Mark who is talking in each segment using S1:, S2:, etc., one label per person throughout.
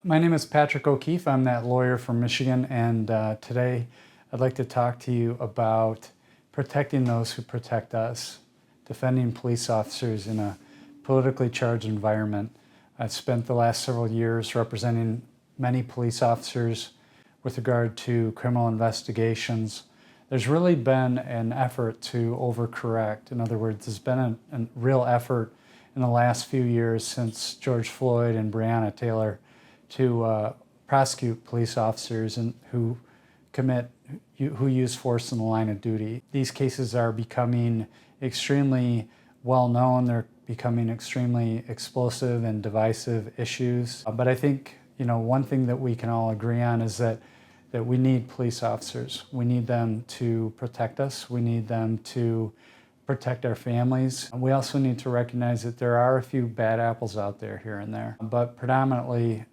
S1: My name is Patrick O'Keefe. I'm that lawyer from Michigan, and today I'd like to talk to you about protecting those who protect us, defending police officers in a politically charged environment. I've spent the last several years representing many police officers with regard to criminal investigations. There's really been an effort to overcorrect. In other words, there's been a real effort in the last few years since George Floyd and Breonna Taylor to prosecute police officers who use force in the line of duty. These cases are becoming extremely well known. They're becoming extremely explosive and divisive issues. But I think one thing that we can all agree on is that we need police officers. We need them to protect us. We need them to protect our families. We also need to recognize that there are a few bad apples out there here and there. But predominantly,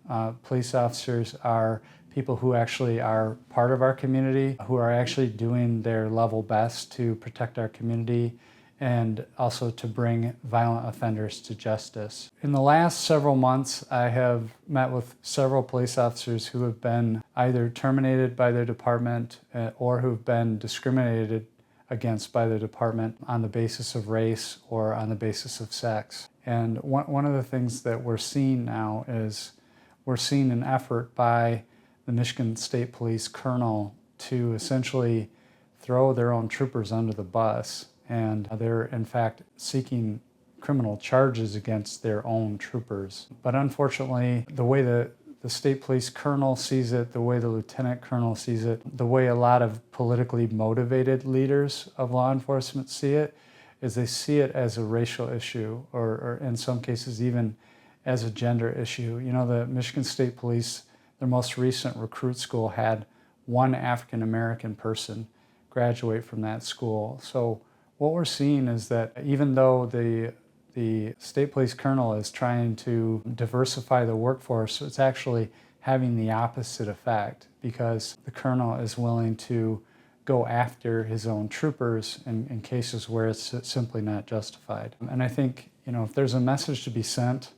S1: police officers are people who actually are part of our community, who are actually doing their level best to protect our community and also to bring violent offenders to justice. In the last several months, I have met with several police officers who have been either terminated by their department or who've been discriminated against by the department on the basis of race or on the basis of sex. And one of the things that we're seeing now is we're seeing an effort by the Michigan State Police colonel to essentially throw their own troopers under the bus. And they're in fact seeking criminal charges against their own troopers. But unfortunately, the way the state police colonel sees it, the way the lieutenant colonel sees it, the way a lot of politically motivated leaders of law enforcement see it, is they see it as a racial issue or in some cases even as a gender issue. The Michigan State Police, their most recent recruit school had one African American person graduate from that school. So what we're seeing is that even though the state police colonel is trying to diversify the workforce, it's actually having the opposite effect because the colonel is willing to go after his own troopers in cases where it's simply not justified. And I think, if there's a message to be sent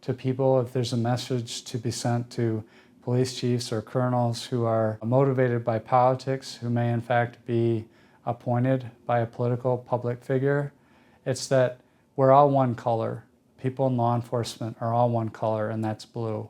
S1: to people, if there's a message to be sent to police chiefs or colonels who are motivated by politics, who may in fact be appointed by a political public figure, it's that we're all one color. People in law enforcement are all one color, and that's blue.